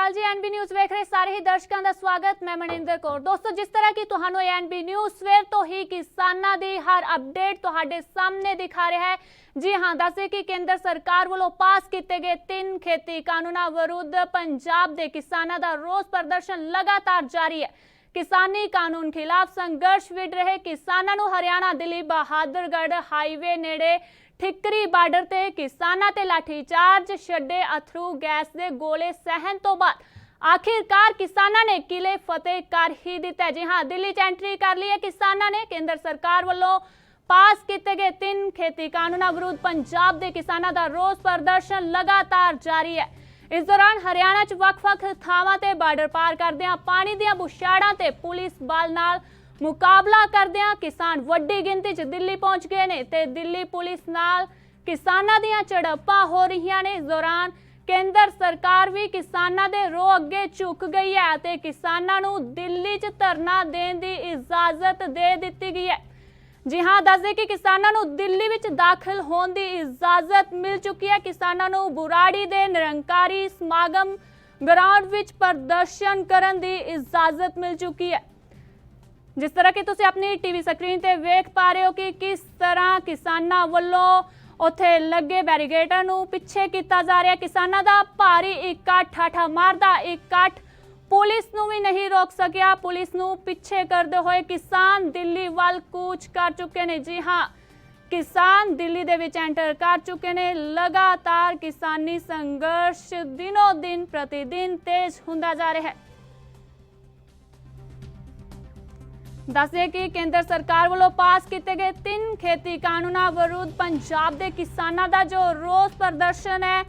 अकाल जी। NB news वेख रहे सारे ही दर्शकों का स्वागत। मैं मनिंदर कौर। दोस्तों, जिस तरह की तुहानू एनबी न्यूज़ सवेर तो ही किसानों की हर अपडेट तुहाडे सामने दिखा रहा है। जी हाँ, दसे कि केंद्र सरकार वालों पास किए गए 3 खेती कानूनों विरुद्ध पंजाब के किसानों का रोस प्रदर्शन लगातार जारी है। किसानी कानून खिलाफ संघर्ष विड़ रहे किसानों हरियाणा दिल्ली बहादुरगढ़ हाईवे नेड़े ठिकरी बार्डर ते किसानां ते लाठीचार्ज छड्डे अथरू गैस दे गोले सहन तो बाद आखिरकार किसानां ने किले फतेह कर ही दिता है। जी हाँ, दिल्ली च एंट्री कर ली है किसानां ने। केंद्र सरकार वालों पास किए गए 3 खेती कानूनों विरुद्ध पंजाब के किसानों का रोस प्रदर्शन लगातार जारी है। इस दौरान हरियाणा च वख-वख थावां ते बार्डर पार करदियां पानी दीयां बुछाड़ां ते पुलिस बल नाल मुकाबला करदियां किसान वड्डी गिनती च दिल्ली पहुंच गए ने ते दिल्ली पुलिस नाल किसानां दीयां झड़पां हो रही ने। इस दौरान केंद्र सरकार भी किसानां दे रो अगे झुक गई है ते किसानां नूं दिल्ली च धरना देने की इजाजत दे दी गई है। जी हाँ, दस दे कि किसानां नूं दिल्ली विच दाखिल होने की इजाजत मिल चुकी है। किसानां नूं बुराड़ी दे निरंकारी समागम ग्राउंड विच प्रदर्शन करने की इजाजत मिल चुकी है। जिस तरह की तुसीं अपनी टीवी स्क्रीन ते वेख पा रहे हो कि किस तरह किसानां वल्लों उत्थे लगे बैरीगेडां नूं पिछे कीता जा रहा है। किसानां दा भारी इकट्ठ ठाठा मारदा इकट्ठ पुलिस नूं भी नहीं रोक सकिया। पुलिस नूं पिछे करदे होए किसान दिल्ली वल कूच कर चुके ने। जी हाँ, किसान दिल्ली दे विच एंटर कर चुके ने। लगातार किसानी संघर्ष दिनों दिन प्रतिदिन तेज हुंदा जा रहा है। दस्से कि केंद्र सरकार वालों पास किए गए 3 खेती कानूनों विरुद्ध पंजाब के किसानों का जो रोस प्रदर्शन है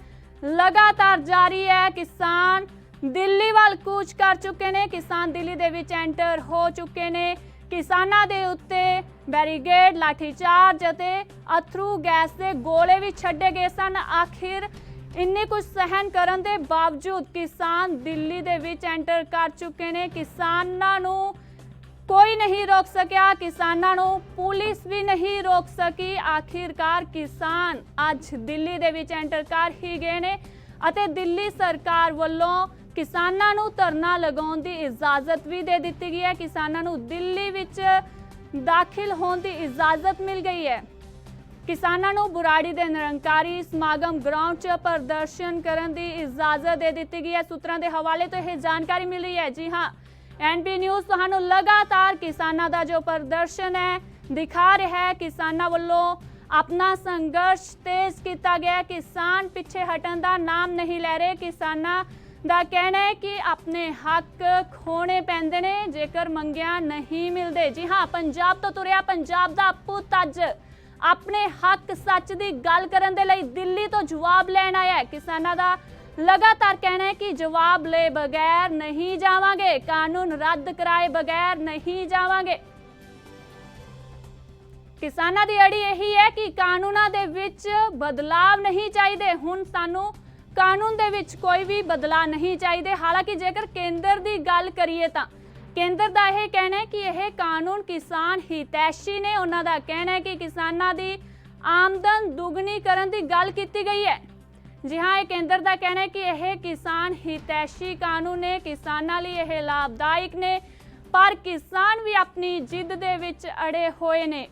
लगातार जारी है। किसान दिल्ली वाल कूच कर चुके ने। किसान दिल्ली दे विच एंटर हो चुके ने। किसानों के उत्ते बैरीगेड लाठीचार्ज अते अथरू गैस के गोले भी छड्डे गए सन। आखिर इन्नी कुछ सहन करने के बावजूद किसान दिल्ली दे विच एंटर कर चुके ने। किसानों नूं कोई नहीं रोक सकिया। किसानों नूं पुलिस भी नहीं रोक सकी। आखिरकार किसान अज दिल्ली दे विच एंटर कर ही गए ने अते दिल्ली सरकार वालों किसानों नूं धरना लगाउण दी इजाजत भी दे दित्ती गई है। किसानों नूं दिल्ली विच दाखिल होने की इजाजत मिल गई है। किसानों नूं बुराड़ी दे निरंकारी समागम ग्राउंड च प्रदर्शन करने की इजाजत दे दित्ती गई है। सूत्रां दे हवाले तो यह जानकारी मिल रही है। जी हाँ, एनबी न्यूज़ तुहानू लगातार किसानों का जो प्रदर्शन है दिखा रहा है। किसानों वालों अपना संघर्ष तेज किया गया। किसान पिछे हटन का नाम नहीं ले रहे। किसानों का कहना है कि अपने हक खोने पैंदे ने जेकर मंगिया नहीं मिलते। जी हाँ, पंजाब तो तुरिया पंजाब का पुत अज अपने हक सच की गल करने के लिए दिल्ली तो जवाब लैन आया है। किसानों का लगातार कहना है कि जवाब ले बगैर नहीं जावांगे, कानून रद्द कराए बगैर नहीं जावांगे। किसानों की अड़ी यही है कि कानूनों दे विच बदलाव नहीं चाहिए। हुण सानू कानून दे विच कोई भी बदलाव नहीं चाहिए। हालांकि जेकर केंद्र की गल करिए तो केंद्र का यह कहना है कि यह कानून किसान हितैषी ने। उन्हों का कहना है कि किसानों की आमदन दुगनी करने की गल की गई है। जी हाँ, केंद्र का कहना है कि यह किसान हितैषी कानून ने, किसानों लिए यह लाभदायक ने, पर किसान भी अपनी जिद दे विच अड़े होए ने।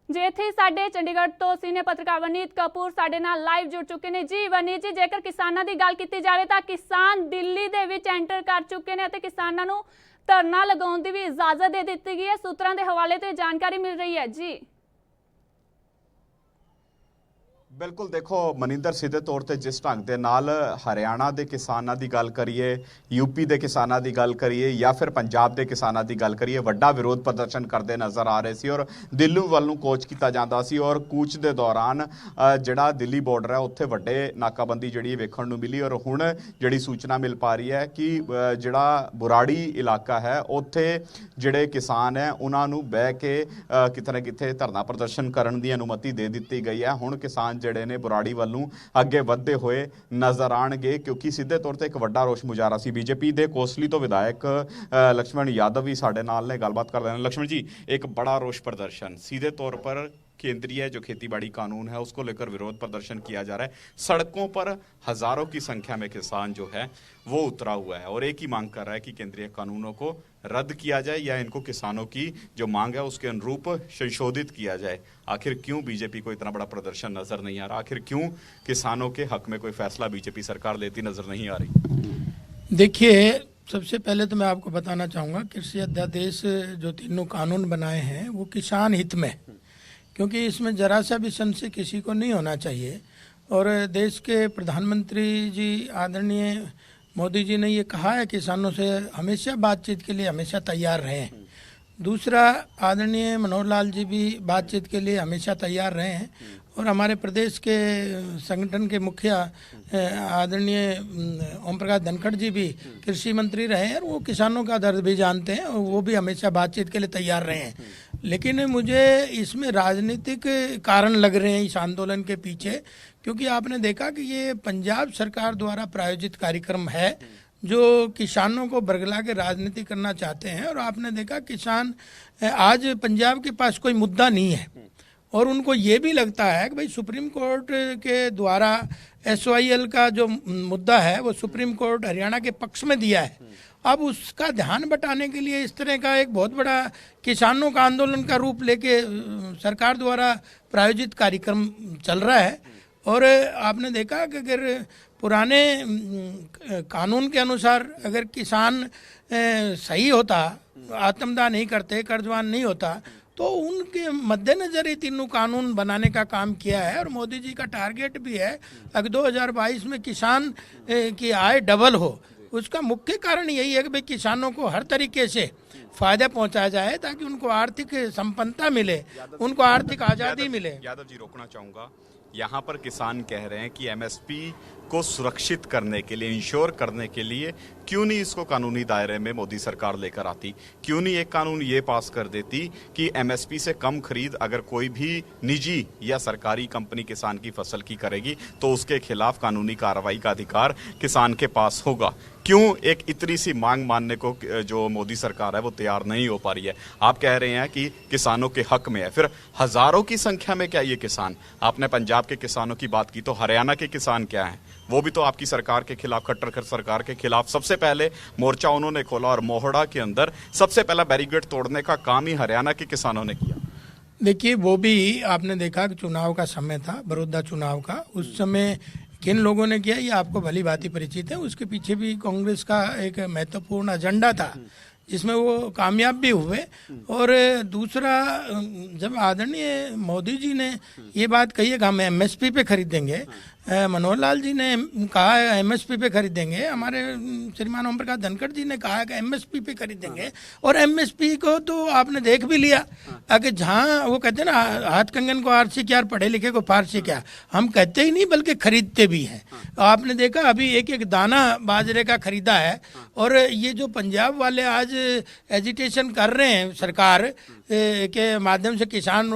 जेथे साडे चंडीगढ़ तो सीनियर पत्रकार वनीत कपूर साडे नाल लाइव जुड़ चुके हैं। जी वनीत जी, जेकर किसानों की गल की जाए तो किसान दिल्ली दे विच एंटर कर चुके हैं ते किसानों नूं धरना लगाउण दी भी इजाजत दे दित्ती गई है। सूत्रां दे हवाले तो जानकारी मिल रही है। जी बिल्कुल, देखो मनिंदर, सीधे तौर पर जिस ढंग के नाल हरियाणा के किसानों की गल करिए, यूपी के किसानों की गल करिए या फिर पंजाब के किसानों की गल करिए, वड्डा विरोध प्रदर्शन करते नज़र आ रहे सी और दिल्ली वाल नूं कोच किया जाता सी। और कूच के दौरान जिहड़ा दिल्ली बॉर्डर है उत्थे वड्डे नाकाबंदी जिहड़ी वेखण नूं मिली। और हुण जिहड़ी सूचना मिल पा रही है कि जिहड़ा बुराड़ी इलाका है उत्थे जिहड़े किसान है उन्हां नूं बह के किते ना किते धरना प्रदर्शन करन दी अनुमति दे दित्ती गई है। हुण किसान जिहड़े ने बुराड़ी वालों अगे वधदे होए नज़र आउणगे, क्योंकि सीधे तौर पर एक वड्डा रोष मुजाहरा सी। बीजेपी के कोसली तो विधायक लक्ष्मण यादव भी साडे नाल ने गलबात कर रहे हैं। लक्ष्मण जी, एक बड़ा रोष प्रदर्शन सीधे तौर पर केंद्रीय जो खेतीबाड़ी कानून है उसको लेकर विरोध प्रदर्शन किया जा रहा है। सड़कों पर हजारों की संख्या में किसान जो है वो उतरा हुआ है और एक ही मांग कर रहा है कि केंद्रीय कानूनों को रद्द किया जाए या इनको किसानों की जो मांग है उसके अनुरूप संशोधित किया जाए। आखिर क्यों बीजेपी को इतना बड़ा प्रदर्शन नजर नहीं आ रहा? आखिर क्यों किसानों के हक में कोई फैसला बीजेपी सरकार लेती नजर नहीं आ रही? देखिए, सबसे पहले तो मैं आपको बताना चाहूँगा कृषि अध्यादेश जो तीनों कानून बनाए हैं वो किसान हित में, क्योंकि इसमें जरा सा भी संशय किसी को नहीं होना चाहिए। और देश के प्रधानमंत्री जी आदरणीय मोदी जी ने ये कहा है किसानों से हमेशा बातचीत के लिए हमेशा तैयार रहे हैं। दूसरा, आदरणीय मनोहर लाल जी भी बातचीत के लिए हमेशा तैयार रहे हैं और हमारे प्रदेश के संगठन के मुखिया आदरणीय ओम प्रकाश धनखड़ जी भी कृषि मंत्री रहे हैं और वो किसानों का दर्द भी जानते हैं और वो भी हमेशा बातचीत के लिए तैयार रहे हैं। लेकिन मुझे इसमें राजनीतिक कारण लग रहे हैं इस आंदोलन के पीछे, क्योंकि आपने देखा कि ये पंजाब सरकार द्वारा प्रायोजित कार्यक्रम है जो किसानों को बरगला के राजनीति करना चाहते हैं। और आपने देखा किसान आज पंजाब के पास कोई मुद्दा नहीं है और उनको ये भी लगता है कि भाई सुप्रीम कोर्ट के द्वारा SYL का जो मुद्दा है वो सुप्रीम कोर्ट हरियाणा के पक्ष में दिया है। अब उसका ध्यान बटाने के लिए इस तरह का एक बहुत बड़ा किसानों का आंदोलन का रूप लेके सरकार द्वारा प्रायोजित कार्यक्रम चल रहा है। और आपने देखा कि अगर पुराने कानून के अनुसार अगर किसान सही होता, आत्मदाह नहीं करते, कर्जवान नहीं होता, तो उनके मद्देनजर ये तीनों कानून बनाने का काम किया है। और मोदी जी का टारगेट भी है अगर 2022 में किसान की आय डबल हो। उसका मुख्य कारण यही है कि भाई किसानों को हर तरीके से फायदा पहुंचाया जाए ताकि उनको आर्थिक संपन्नता मिले, उनको आर्थिक आज़ादी मिले। यादव जी, रोकना चाहूंगा, यहाँ पर किसान कह रहे हैं कि MSP को सुरक्षित करने के लिए, इंश्योर करने के लिए क्यों नहीं इसको कानूनी दायरे में मोदी सरकार लेकर आती? क्यों नहीं एक कानून ये पास कर देती कि MSP से कम खरीद अगर कोई भी निजी या सरकारी कंपनी किसान की फसल की करेगी तो उसके खिलाफ कानूनी कार्रवाई का अधिकार किसान के पास होगा? क्यों एक इतनी सी मांग मानने को जो मोदी सरकार है वो तैयार नहीं हो पा रही है? आप कह रहे हैं कि किसानों के हक में है, फिर हजारों की संख्या में क्या ये किसान? आपने पंजाब के किसानों की बात की, तो हरियाणा के किसान क्या हैं? वो भी तो आपकी सरकार के खिलाफ, खट्टर सरकार के खिलाफ सबसे पहले मोर्चा उन्होंने खोला और मोहड़ा के अंदर सबसे पहला बैरिकेड तोड़ने का काम ही हरियाणा के किसानों ने किया। देखिए, वो भी आपने देखा कि चुनाव का समय था, बड़ौदा चुनाव का, उस समय किन लोगों ने किया ये आपको भली भांति परिचित है। उसके पीछे भी कांग्रेस का एक महत्वपूर्ण एजेंडा था जिसमें वो कामयाब भी हुए। और दूसरा, जब आदरणीय मोदी जी ने ये बात कही है कि हम MSP पे खरीदेंगे, मनोहर लाल जी ने कहा है MSP पे खरीदेंगे, हमारे श्रीमान ओम प्रकाश धनखड़ जी ने कहा है कि MSP पे खरीदेंगे। और MSP को तो आपने देख भी लिया कि जहाँ वो कहते हैं ना, हाथ कंगन को आरसी क्या, पढ़े लिखे को फारसी क्या, हम कहते ही नहीं बल्कि खरीदते भी हैं। आपने देखा अभी एक एक दाना बाजरे का खरीदा है। और ये जो पंजाब वाले आज एजिटेशन कर रहे हैं सरकार के माध्यम से किसान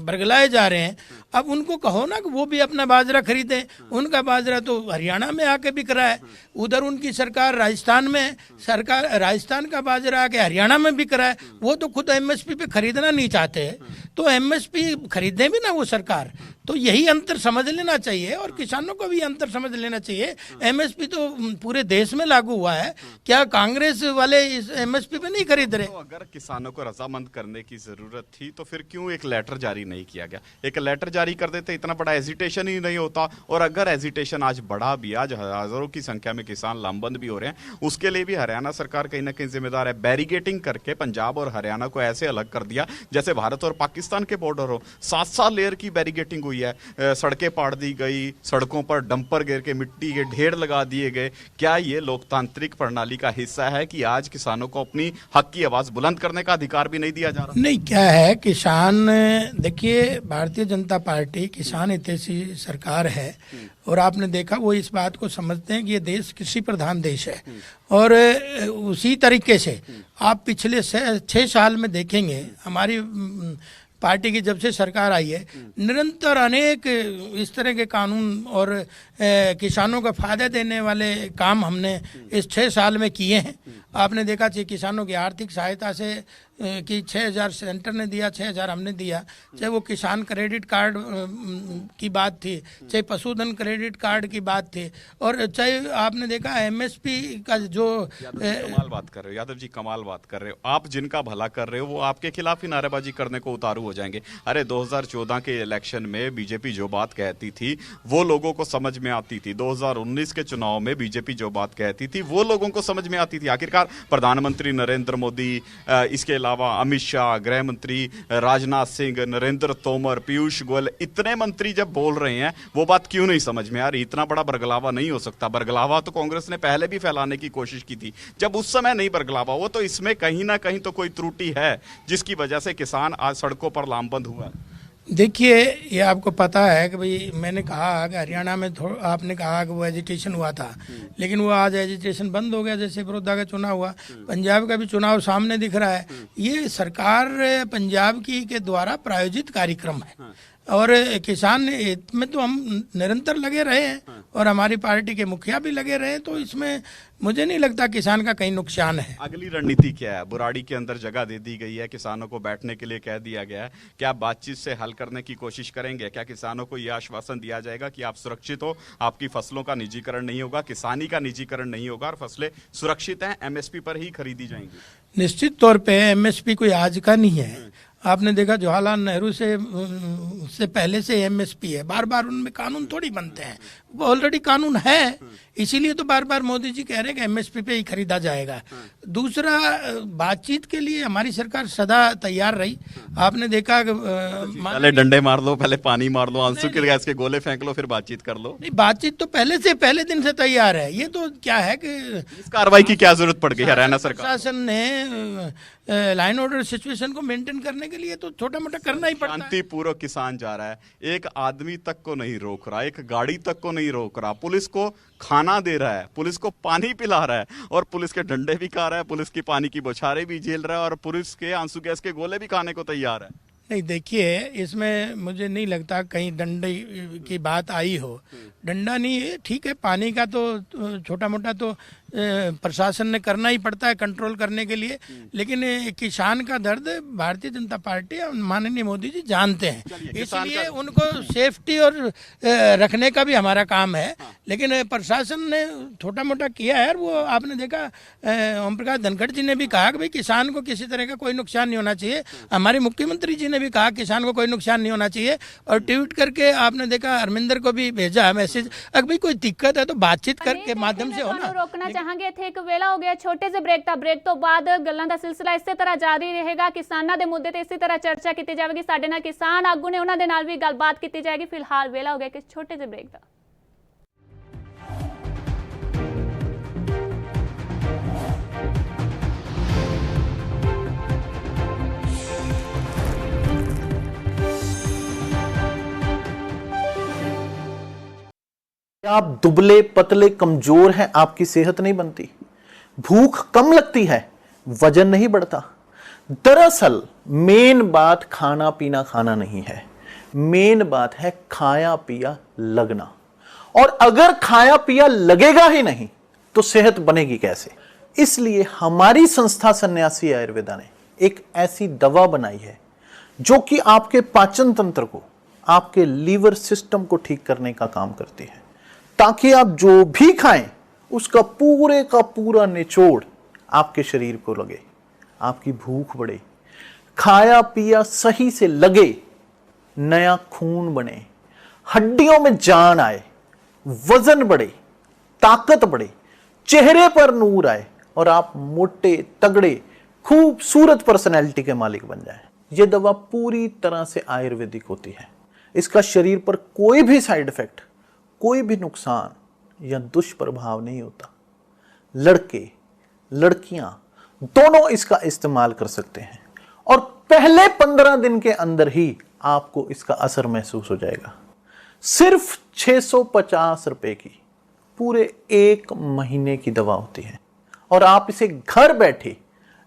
बरगलाए जा रहे हैं, अब उनको कहो ना कि वो भी अपना बाजरा खरीदें। उनका बाजरा तो हरियाणा में आके बिक रहा है, उधर उनकी सरकार राजस्थान में, सरकार राजस्थान का बाजरा आके हरियाणा में बिक रहा है। वो तो खुद MSP पे खरीदना नहीं चाहते, तो MSP खरीदे भी ना वो सरकार। तो यही अंतर समझ लेना चाहिए और किसानों को भी अंतर समझ लेना चाहिए। MSP तो पूरे देश में लागू हुआ है, क्या कांग्रेस वाले इस MSP पे नहीं खरीद रहे? तो अगर किसानों को रजामंद करने की जरूरत थी तो फिर क्यों एक लेटर जारी नहीं किया गया? एक लेटर जारी कर देते, इतना बड़ा एजिटेशन ही नहीं होता। और अगर एजिटेशन आज बढ़ा भी, आज हजारों की संख्या में किसान लामबंद भी हो रहे हैं, उसके लिए भी हरियाणा सरकार कहीं ना कहीं जिम्मेदार है। बैरिगेटिंग करके पंजाब और हरियाणा को ऐसे अलग कर दिया जैसे भारत और पाकिस्तान के बॉर्डर हो। 7 लेयर की बैरिगेटिंग हुई है, सड़कें पाड़ दी गई, सड़कों पर डंपर गिर के मिट्टी के ढेर लगा दिए गए। क्या ये लोकतांत्रिक प्रणाली का हिस्सा है कि आज किसानों को अपनी हक की आवाज बुलंद करने का अधिकार भी नहीं दिया जा रहा? नहीं, क्या है, किसान, देखिए भारतीय जनता पार्टी किसान हितैषी सरकार है और आपने देखा वो इस बात को समझते हैं कि ये देश कृषि प्रधान देश है। और उसी तरीके से आप पिछले 6 साल में देखेंगे हमारी पार्टी की जब से सरकार आई है, निरंतर अनेक इस तरह के कानून और किसानों को फायदा देने वाले काम हमने इस 6 साल में किए हैं। आपने देखा चाहिए किसानों की आर्थिक सहायता से कि 6,000 सेंटर ने दिया, 6,000 हमने दिया, चाहे वो किसान क्रेडिट कार्ड की बात थी, चाहे पशुधन क्रेडिट कार्ड की बात थी, और चाहे आपने देखा एमएसपी का जो कमाल बात कर रहे हो यादव जी, कमाल बात कर रहे हो आप। जिनका भला कर रहे हो वो आपके खिलाफ ही नारेबाजी करने को उतारू हो जाएंगे। अरे 2014 के इलेक्शन में बीजेपी जो बात कहती थी वो लोगों को समझ में आती थी। 2019 के चुनाव में बीजेपी जो बात कहती थी वो लोगों को समझ में आती थी। आखिरकार प्रधानमंत्री नरेंद्र मोदी, इसके अलावा अमित शाह, गृह मंत्री राजनाथ सिंह, नरेंद्र तोमर, पीयूष गोयल, इतने मंत्री जब बोल रहे हैं वो बात क्यों नहीं समझ में आ रही? इतना बड़ा बरगलावा नहीं हो सकता। बरगलावा तो कांग्रेस ने पहले भी फैलाने की कोशिश की थी, जब उस समय नहीं बरगलावा हुआ। तो इसमें कहीं ना कहीं तो कोई त्रुटि है जिसकी वजह से किसान आज सड़कों पर लामबंद हुआ। देखिए, ये आपको पता है कि भाई मैंने कहा कि हरियाणा में आपने कहा कि वो एजिटेशन हुआ था, लेकिन वो आज एजिटेशन बंद हो गया जैसे बड़ौदा का चुनाव हुआ। पंजाब का भी चुनाव सामने दिख रहा है। ये सरकार पंजाब की के द्वारा प्रायोजित कार्यक्रम है और किसान में तो हम निरंतर लगे रहे हैं और हमारी पार्टी के मुखिया भी लगे रहे, तो इसमें मुझे नहीं लगता किसान का कहीं नुकसान है। अगली रणनीति क्या है? बुराड़ी के अंदर जगह दे दी गई है, किसानों को बैठने के लिए कह दिया गया है। क्या आप बातचीत से हल करने की कोशिश करेंगे? क्या किसानों को यह आश्वासन दिया जाएगा कि आप सुरक्षित हो, आपकी फसलों का निजीकरण नहीं होगा, किसानी का निजीकरण नहीं होगा और फसलें सुरक्षित हैं, एमएसपी पर ही खरीदी जाएंगी? निश्चित तौर पे एमएसपी कोई आज का नहीं है। आपने देखा जवाहरलाल नेहरू से पहले से एमएसपी है। बार बार उनमें कानून थोड़ी बनते हैं, वो ऑलरेडी कानून है, इसीलिए तो बार बार मोदी जी कह रहे हैं कि एमएसपी पे ही खरीदा जाएगा। दूसरा, बातचीत के लिए हमारी सरकार सदा तैयार रही। आपने देखा पहले डंडे मार लो, पहले पानी मार लो, आंसू के गैस के गोले फेंक लो, फिर बातचीत कर लो। नहीं, बातचीत तो पहले दिन से तैयार है। ये तो क्या है कि इस कार्रवाई की क्या जरूरत पड़ गई हरियाणा सरकार? प्रशासन ने लाइन ऑर्डर सिचुएशन को मेंटेन करने के लिए तो छोटा मोटा करना ही पड़ता है। शांतिपूर्वक किसान जा रहा है, एक आदमी तक को नहीं रोक रहा, एक गाड़ी तक को नहीं रोक रहा, पुलिस को खाना दे रहा है, पुलिस को पानी पिला रहा है और पुलिस के डंडे भी खा रहा है, पुलिस की पानी की बौछारें भी झेल रहा है और पुलिस के आंसू गैस के गोले भी खाने को तैयार है। नहीं, देखिए, इसमें मुझे नहीं लगता कहीं डंडे की बात आई हो। डंडा नहीं है, ठीक है, पानी का तो छोटा मोटा तो प्रशासन ने करना ही पड़ता है कंट्रोल करने के लिए, लेकिन किसान का दर्द भारतीय जनता पार्टी और माननीय मोदी जी जानते हैं, इसलिए उनको सेफ्टी और रखने का भी हमारा काम है। लेकिन प्रशासन ने छोटा मोटा किया है और वो आपने देखा ओम प्रकाश धनखड़ जी ने भी कहा कि भाई किसान को किसी तरह का कोई नुकसान नहीं होना चाहिए। हमारे मुख्यमंत्री जी ने भी कहा किसान को कोई नुकसान नहीं होना चाहिए और ट्वीट करके आपने देखा हरमिंदर को भी भेजा मैसेज, अगर भाई कोई दिक्कत है तो बातचीत करके माध्यम से होना। रोकना ਚਾਹਾਂਗੇ ਇੱਥੇ ਇੱਕ ਵੇਲਾ ਹੋ ਗਿਆ ਛੋਟੇ ਜਿਹੇ ਬ੍ਰੇਕ ਤੋਂ ਬਾਅਦ ਗੱਲਾਂ ਦਾ ਸਿਲਸਿਲਾ ਇਸੇ ਤਰ੍ਹਾਂ ਜਾਰੀ ਰਹੇਗਾ। ਕਿਸਾਨਾਂ ਦੇ ਮੁੱਦੇ ਤੇ ਇਸੇ ਤਰ੍ਹਾਂ ਚਰਚਾ ਕੀਤੀ ਜਾਵੇਗੀ। ਸਾਡੇ ਨਾਲ ਕਿਸਾਨ ਆਗੂ ਨੇ, ਉਹਨਾਂ ਦੇ ਨਾਲ ਵੀ ਗੱਲਬਾਤ ਕੀਤੀ ਜਾਏਗੀ। ਫਿਲਹਾਲ ਵੇਲਾ ਹੋ ਗਿਆ ਕਿ ਛੋਟੇ ਜਿਹੇ ਬ੍ਰੇਕ ਦਾ। आप दुबले पतले कमजोर हैं, आपकी सेहत नहीं बनती, भूख कम लगती है, वजन नहीं बढ़ता। दरअसल मेन बात खाना पीना खाना नहीं है, मेन बात है खाया पिया लगना। और अगर खाया पिया लगेगा ही नहीं तो सेहत बनेगी कैसे? इसलिए हमारी संस्था सन्यासी आयुर्वेदा ने एक ऐसी दवा बनाई है जो कि आपके पाचन तंत्र को, आपके लीवर सिस्टम को ठीक करने का काम करती है, ताकि आप जो भी खाएं उसका पूरे का पूरा निचोड़ आपके शरीर को लगे, आपकी भूख बढ़े, खाया पिया सही से लगे, नया खून बने, हड्डियों में जान आए, वजन बढ़े, ताकत बढ़े, चेहरे पर नूर आए और आप मोटे तगड़े खूबसूरत पर्सनैलिटी के मालिक बन जाएं। यह दवा पूरी तरह से आयुर्वेदिक होती है। इसका शरीर पर कोई भी साइड इफेक्ट, कोई भी नुकसान या दुष्प्रभाव नहीं होता। लड़के लड़कियां दोनों इसका इस्तेमाल कर सकते हैं और पहले 15 दिन के अंदर ही आपको इसका असर महसूस हो जाएगा। सिर्फ 650 रुपए की पूरे 1 महीने की दवा होती है और आप इसे घर बैठे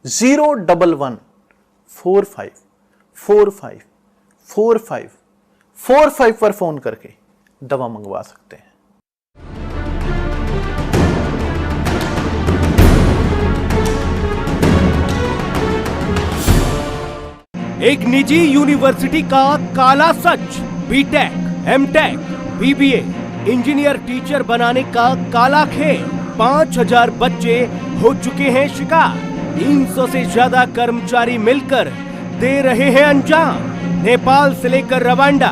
011 45 45 45 45 पर फोन करके दवा मंगवा सकते हैं। एक निजी यूनिवर्सिटी का काला सच। BTech, MTech, BBA, engineer teacher बनाने का काला खेल। 5000 बच्चे हो चुके हैं शिकार। 300 से ज्यादा कर्मचारी मिलकर दे रहे हैं अंजाम। नेपाल से लेकर रवांडा,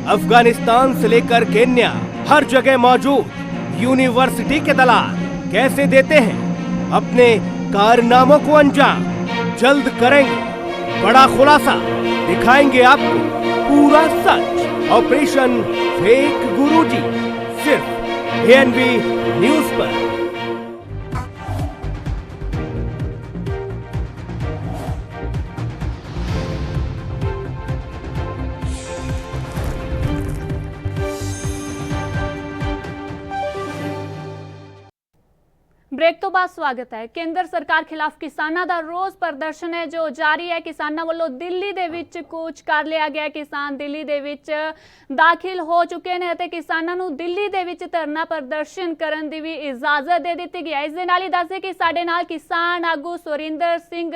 अफगानिस्तान से लेकर केन्या, हर जगह मौजूद यूनिवर्सिटी के दलाल कैसे देते हैं अपने कारनामों को अंजाम। जल्द करेंगे बड़ा खुलासा, दिखाएंगे आपको पूरा सच। ऑपरेशन फेक गुरुजी, सिर्फ एएनबी न्यूज पर। ਬ੍ਰੇਕ ਤੋਂ ਬਾਅਦ ਸਵਾਗਤ ਹੈ। ਕੇਂਦਰ ਸਰਕਾਰ ਖਿਲਾਫ ਕਿਸਾਨਾਂ ਦਾ ਰੋਸ ਪ੍ਰਦਰਸ਼ਨ ਹੈ ਜੋ ਜਾਰੀ ਹੈ। ਕਿਸਾਨਾਂ ਵੱਲੋਂ ਦਿੱਲੀ ਦੇ ਵਿੱਚ ਕੂਚ ਕਰ ਲਿਆ ਗਿਆ। ਕਿਸਾਨ ਦਿੱਲੀ ਦੇ ਵਿੱਚ ਦਾਖਲ ਹੋ ਚੁੱਕੇ ਨੇ ਅਤੇ ਕਿਸਾਨਾਂ ਨੂੰ ਦਿੱਲੀ ਦੇ ਵਿੱਚ ਧਰਨਾ ਪ੍ਰਦਰਸ਼ਨ ਕਰਨ ਦੀ ਵੀ ਇਜਾਜ਼ਤ ਦੇ ਦਿੱਤੀ ਗਈ ਹੈ। ਇਸ ਦੇ ਨਾਲ ਹੀ ਦੱਸਦੇ ਕਿ ਸਾਡੇ ਨਾਲ ਕਿਸਾਨ ਆਗੂ ਸੁਰਿੰਦਰ ਸਿੰਘ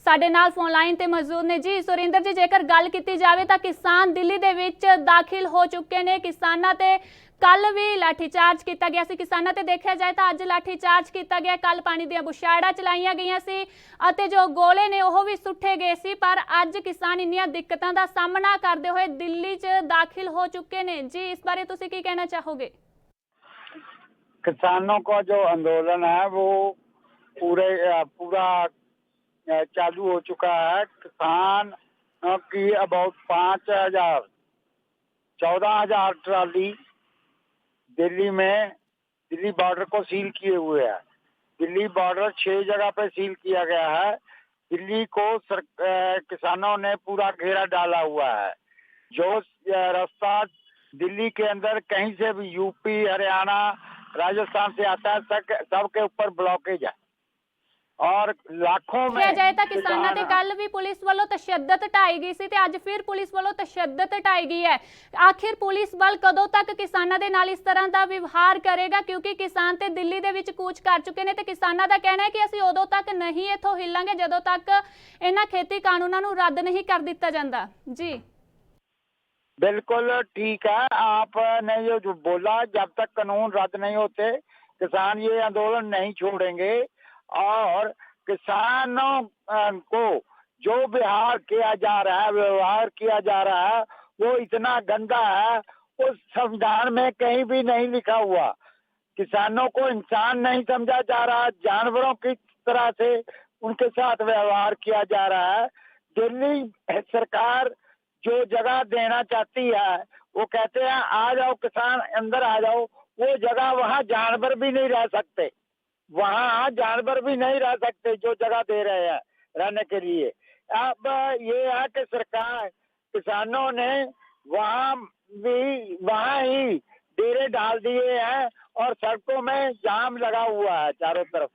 ਸਾਡੇ ਨਾਲ ਫੋਨ ਲਾਈਨ ਤੇ ਮੌਜੂਦ ਨੇ। ਜੀ ਸੁਰਿੰਦਰ ਜੀ, ਜੇਕਰ ਗੱਲ ਕੀਤੀ ਜਾਵੇ ਤਾਂ ਕਿਸਾਨ ਦਿੱਲੀ ਦੇ ਵਿੱਚ ਦਾਖਲ ਹੋ ਚੁੱਕੇ ਨੇ। ਕਿਸਾਨਾਂ ਤੇ ਕੱਲ ਵੀ ਲਾਠੀਚਾਰਜ ਕੀਤਾ ਗਿਆ ਸੀ। ਕਿਸਾਨਾਂ ਤੇ ਦੇਖਿਆ ਜਾਏ ਤਾਂ ਅੱਜ ਲਾਠੀਚਾਰਜ ਕੀਤਾ ਗਿਆ। ਕੱਲ ਪਾਣੀ ਦੀਆਂ ਬੁਛਾੜਾਂ ਚਲਾਈਆਂ ਗਈਆਂ ਸੀ ਅਤੇ ਜੋ ਗੋਲੇ ਨੇ ਉਹ ਵੀ ਸੁੱਟੇ ਗਏ ਸੀ। ਪਰ ਅੱਜ ਕਿਸਾਨ ਇੰਨੀਆਂ ਦਿੱਕਤਾਂ ਦਾ ਸਾਹਮਣਾ ਕਰਦੇ ਹੋਏ ਦਿੱਲੀ 'ਚ ਦਾਖਲ ਹੋ ਚੁੱਕੇ ਨੇ। ਜੀ ਇਸ ਬਾਰੇ ਤੁਸੀਂ ਕੀ ਕਹਿਣਾ ਚਾਹੋਗੇ? किसानों का जो आंदोलन है वो पूरा चालू हो चुका है। किसान की अबाउट 5000 14,000 ट्राली दिल्ली में दिल्ली बॉर्डर को सील किए हुए है। दिल्ली बॉर्डर 6 जगह पे सील किया गया है। दिल्ली को किसानों ने पूरा घेरा डाला हुआ है। जो रास्ता दिल्ली के अंदर कहीं से भी यूपी, हरियाणा, राजस्थान से आता है सबके ऊपर ब्लॉकेज है और लाखों में ਕਿਹਾ ਜਾਏ ਤਾਂ ਕਿਸਾਨਾਂ ਤੇ ਕੱਲ ਵੀ ਪੁਲਿਸ ਵੱਲੋਂ ਤਸ਼ੱਦਦ ਢਾਈ ਗਈ ਸੀ ਤੇ ਅੱਜ ਫਿਰ ਪੁਲਿਸ ਵੱਲੋਂ ਤਸ਼ੱਦਦ ਢਾਈ ਗਈ ਹੈ। ਆਖਿਰ ਪੁਲਿਸ ਬਲ ਕਦੋਂ ਤੱਕ ਕਿਸਾਨਾਂ ਦੇ ਨਾਲ ਇਸ ਤਰ੍ਹਾਂ ਦਾ ਵਿਵਹਾਰ ਕਰੇਗਾ? ਕਿਉਂਕਿ ਕਿਸਾਨ ਤੇ ਦਿੱਲੀ ਦੇ ਵਿੱਚ ਕੂਚ ਕਰ ਚੁੱਕੇ ਨੇ ਤੇ ਕਿਸਾਨਾਂ ਦਾ ਕਹਿਣਾ ਹੈ ਕਿ ਅਸੀਂ ਉਦੋਂ ਤੱਕ ਨਹੀਂ ਇੱਥੋਂ ਹਿੱਲਾਂਗੇ ਜਦੋਂ ਤੱਕ ਇਹਨਾਂ ਖੇਤੀ ਕਾਨੂੰਨਾਂ ਨੂੰ ਰੱਦ नहीं कर ਦਿੱਤਾ ਜਾਂਦਾ। जी बिल्कुल ठीक है। आपने ये जो बोला, जब तक कानून रद्द नहीं होते किसान ये आंदोलन नहीं छोड़ेंगे। और किसानों को जो व्यवहार किया जा रहा है वो इतना गंदा है, उस संविधान में कहीं भी नहीं लिखा हुआ। किसानों को इंसान नहीं समझा जा रहा, जानवरों की तरह से उनके साथ व्यवहार किया जा रहा है। दिल्ली सरकार जो जगह देना चाहती है वो कहते हैं आ जाओ किसान, अंदर आ जाओ। वो जगह वहाँ जानवर भी नहीं रह सकते, वहाँ जानवर भी नहीं रह सकते जो जगह दे रहे हैं रहने के लिए। अब ये है कि सरकार किसानों ने वहाँ ही डेरे डाल दिए हैं और सड़कों में जाम लगा हुआ है चारों तरफ।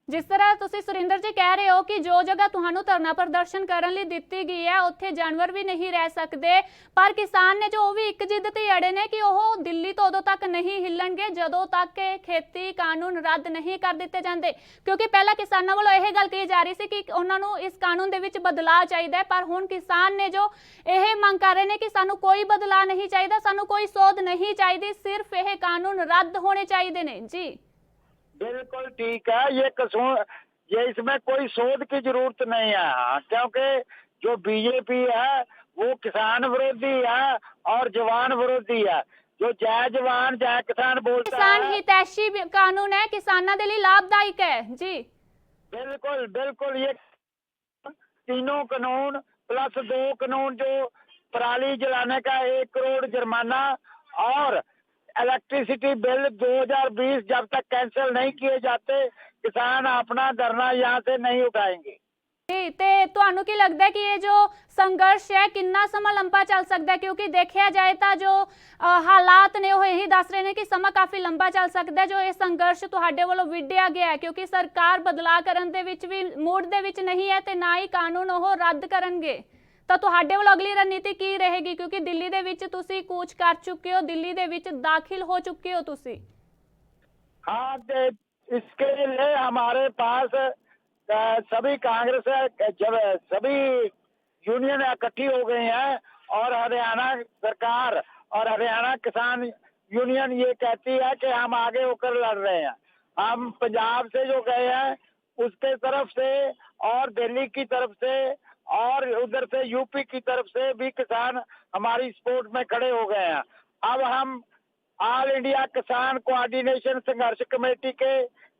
जिस तरह तुसी सुरिंदर जी कह रहे हो कि जो जगह तुहानू धरना प्रदर्शन करने ਲਈ ਦਿੱਤੀ ਗਈ ਹੈ ਉੱਥੇ ਜਾਨਵਰ ਵੀ ਨਹੀਂ ਰਹਿ ਸਕਦੇ, ਪਰ ਕਿਸਾਨ ਨੇ ਜੋ ਉਹ ਵੀ ਇੱਕ ਜਿੱਦ ਤੇ ਅੜੇ ਨੇ ਕਿ ਉਹ ਦਿੱਲੀ ਤੋਂ ਉਦੋਂ ਤੱਕ ਨਹੀਂ ਹਿੱਲਣਗੇ ਜਦੋਂ ਤੱਕ ਖੇਤੀ ਕਾਨੂੰਨ ਰੱਦ ਨਹੀਂ ਕਰ ਦਿੱਤੇ ਜਾਂਦੇ। ਕਿਉਂਕਿ ਪਹਿਲਾਂ ਕਿਸਾਨਾਂ ਵੱਲੋਂ ਇਹ ਗੱਲ ਕਹੀ ਜਾ ਰਹੀ ਸੀ ਕਿ ਉਹਨਾਂ ਨੂੰ ਇਸ ਕਾਨੂੰਨ ਦੇ ਵਿੱਚ ਬਦਲਾਅ ਚਾਹੀਦਾ ਹੈ, ਪਰ ਹੁਣ ਕਿਸਾਨ ਨੇ ਜੋ ਇਹ ਮੰਗ ਕਰ ਰਹੇ ਨੇ ਕਿ ਸਾਨੂੰ ਕੋਈ ਬਦਲਾਅ ਨਹੀਂ ਚਾਹੀਦਾ, ਸਾਨੂੰ ਕੋਈ ਸੋਧ ਨਹੀਂ ਚਾਹੀਦੀ, ਸਿਰਫ ਇਹ ਕਾਨੂੰਨ ਰੱਦ ਹੋਣੇ ਚਾਹੀਦੇ ਨੇ। जी बिल्कुल ठीक है। ये इसमें कोई शोध की जरूरत नहीं है, क्योंकि जो बीजेपी है वो किसान विरोधी है और जवान विरोधी है। जो जय जवान जय किसान बोलता है, किसान हितैषी कानून है, किसानों के लिए लाभदायक है। जी बिल्कुल बिल्कुल। ये तीनों कानून प्लस 2 कानून जो पराली जलाने का 1 करोड़ जुर्माना और इलेक्ट्रिसिटी बिल 2020 जब तक कैंसिल नहीं किए जाते किसान अपना धरना यहाँ से नहीं उठाएंगे। ਤੇ ਤੁਹਾਨੂੰ ਕੀ ਲੱਗਦਾ ਹੈ ਕਿ ਇਹ ਜੋ ਸੰਘਰਸ਼ ਹੈ ਕਿੰਨਾ ਸਮਾਂ ਲੰਬਾ ਚੱਲ ਸਕਦਾ ਹੈ? ਕਿਉਂਕਿ ਦੇਖਿਆ ਜਾਏ ਤਾਂ ਜੋ ਹਾਲਾਤ ਨੇ ਉਹ ਇਹੀ ਦੱਸ ਰਹੇ ਨੇ ਕਿ ਸਮਾਂ ਕਾਫੀ ਲੰਬਾ ਚੱਲ ਸਕਦਾ ਹੈ ਜੋ ਇਹ ਸੰਘਰਸ਼ ਤੁਹਾਡੇ ਵੱਲੋਂ ਵਿੱਢਿਆ ਗਿਆ ਹੈ, ਕਿਉਂਕਿ ਸਰਕਾਰ ਬਦਲਾਅ ਕਰਨ ਦੇ ਵਿੱਚ ਵੀ ਮੂਡ ਦੇ ਵਿੱਚ ਨਹੀਂ ਹੈ ਤੇ ਨਾ ਹੀ ਕਾਨੂੰਨ ਉਹ ਰੱਦ ਕਰਨਗੇ। ਤਾਂ ਤੁਹਾਡੇ ਵੱਲੋਂ ਅਗਲੀ ਰਣਨੀਤੀ ਕੀ ਰਹੇਗੀ? ਕਿਉਂਕਿ ਦਿੱਲੀ ਦੇ ਵਿੱਚ ਤੁਸੀਂ ਕੂਚ ਕਰ ਚੁੱਕੇ ਹੋ, ਦਿੱਲੀ ਦੇ ਵਿੱਚ ਦਾਖਲ ਹੋ ਚੁੱਕੇ ਹੋ ਤੁਸੀਂ। हाँ, इसके लिए हमारे पास सभी कांग्रेस सभी यूनियन इकट्ठी हो गई हैं और हरियाणा सरकार और हरियाणा किसान यूनियन ये कहती है कि हम आगे होकर लड़ रहे हैं। हम पंजाब से जो गए हैं उसके तरफ से और दिल्ली की तरफ से और उधर से यूपी की तरफ से भी किसान हमारी सपोर्ट में खड़े हो गए हैं। अब हम ऑल इंडिया किसान कोऑर्डिनेशन संघर्ष कमेटी के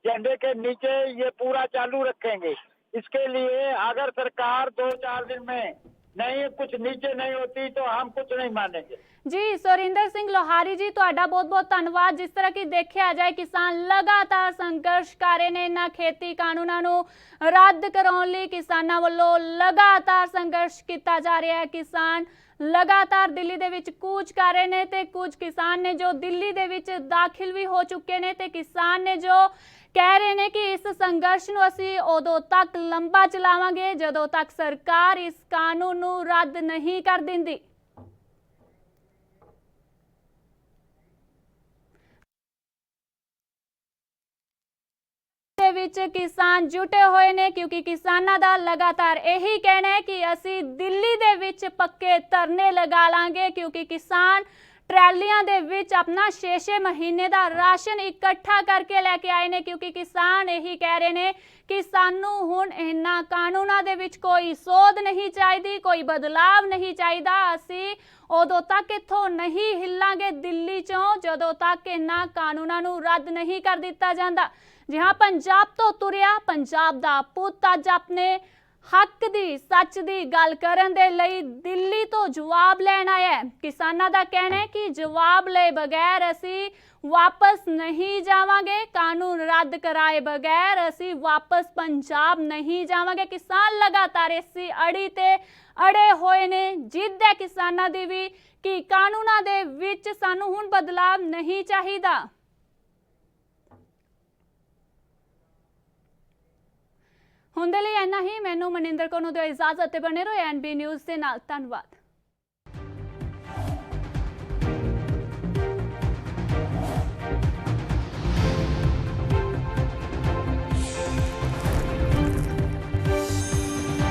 झंडे के नीचे ये पूरा चालू रखेंगे। इसके लिए अगर सरकार 2-4 दिन में नहीं कुछ नीचे नहीं होती तो हम कुछ नहीं मानेंगे। जी सुरिंदर सिंह लोहारी जी, ਤੁਹਾਡਾ ਬਹੁਤ-ਬਹੁਤ ਧੰਨਵਾਦ। ਜਿਸ ਤਰ੍ਹਾਂ ਕਿ ਦੇਖਿਆ ਜਾਏ ਕਿਸਾਨ ਲਗਾਤਾਰ ਸੰਘਰਸ਼ ਕਰ ਰਹੇ ਨੇ ਇਹਨਾਂ ਖੇਤੀ ਕਾਨੂੰਨਾਂ ਨੂੰ ਰੱਦ ਕਰਾਉਣ ਲਈ। ਕਿਸਾਨਾਂ ਵੱਲੋਂ ਲਗਾਤਾਰ ਸੰਘਰਸ਼ ਕੀਤਾ ਜਾ ਰਿਹਾ ਹੈ। ਕਿਸਾਨ ਲਗਾਤਾਰ ਦਿੱਲੀ ਦੇ ਵਿੱਚ ਕੂਚ ਕਰ ਰਹੇ ਨੇ ਤੇ ਕੁਝ ਕਿਸਾਨ ਨੇ ਜੋ ਦਿੱਲੀ ਦੇ ਵਿੱਚ ਦਾਖਲ ਵੀ ਹੋ ਚੁੱਕੇ ਨੇ ਤੇ ਕਿਸਾਨ ਨੇ ਜੋ ਕਹਿ ਰਹੇ ਨੇ ਕਿ ਇਸ ਸੰਘਰਸ਼ ਨੂੰ ਅਸੀਂ ਉਦੋਂ ਤੱਕ ਲੰਬਾ ਚਲਾਵਾਂਗੇ ਜਦੋਂ ਤੱਕ ਸਰਕਾਰ ਇਸ ਕਾਨੂੰਨ ਨੂੰ ਰੱਦ ਨਹੀਂ ਕਰ ਦਿੰਦੀ। ਵਿੱਚ ਕਿਸਾਨ ਜੁਟੇ ਹੋਏ ਨੇ ਕਿਉਂਕਿ ਕਿਸਾਨਾਂ ਦਾ ਲਗਾਤਾਰ ਇਹੀ ਕਹਿਣਾ ਹੈ ਕਿ ਅਸੀਂ ਦਿੱਲੀ ਦੇ ਵਿੱਚ ਪੱਕੇ ਧਰਨੇ ਲਗਾ ਲਾਂਗੇ ਕਿਉਂਕਿ ਕਿਸਾਨ ਟਰਾਲੀਆਂ ਦੇ ਵਿੱਚ ਆਪਣਾ 6-6 ਮਹੀਨੇ ਦਾ ਰਾਸ਼ਨ ਇਕੱਠਾ ਕਰਕੇ ਲੈ ਕੇ ਆਏ ਨੇ ਕਿਉਂਕਿ ਕਿਸਾਨ ਇਹੀ ਕਹਿ ਰਹੇ ਨੇ ਕਿ ਸਾਨੂੰ ਹੁਣ ਇਹਨਾਂ ਕਾਨੂੰਨਾਂ ਦੇ ਵਿੱਚ ਕੋਈ ਸੋਧ ਨਹੀਂ ਚਾਹੀਦੀ, ਕੋਈ ਬਦਲਾਵ ਨਹੀਂ ਚਾਹੀਦਾ। ਅਸੀਂ ਉਦੋਂ ਤੱਕ ਇੱਥੋਂ ਨਹੀਂ ਹਿੱਲਾਂਗੇ ਦਿੱਲੀ ਚੋਂ ਜਦੋਂ ਤੱਕ ਇਹਨਾਂ ਕਾਨੂੰਨਾਂ ਨੂੰ ਰੱਦ ਨਹੀਂ ਕਰ ਦਿੱਤਾ ਜਾਂਦਾ। जी हाँ, पंजाब तो तुरिया पंजाब दा पुत अज अपने हक दी सच दी गल करन दे लई दिल्ली तो जवाब लैन आया है। किसानां दा कहना है कि जवाब ले बगैर असी वापस नहीं जावांगे, कानून रद्द कराए बगैर असी वापस पंजाब नहीं जावांगे। किसान लगातार इसी अड़ी ते अड़े होए ने। जिद है किसानां दी भी कि कानूनां दे विच सानू हुण बदलाव नहीं चाहिदा। ਹੁਣ ਦੇ ਲਈ ਇੰਨਾ ਹੀ। ਮੈਨੂੰ ਮਨਿੰਦਰ ਕੌਰ ਨੂੰ ਦਿਓ ਇਜਾਜ਼ਤ ਤੇ ਬਣੇ ਰਹੋ NB ਨਿਊਜ਼ ਦੇ ਨਾਲ। ਧੰਨਵਾਦ।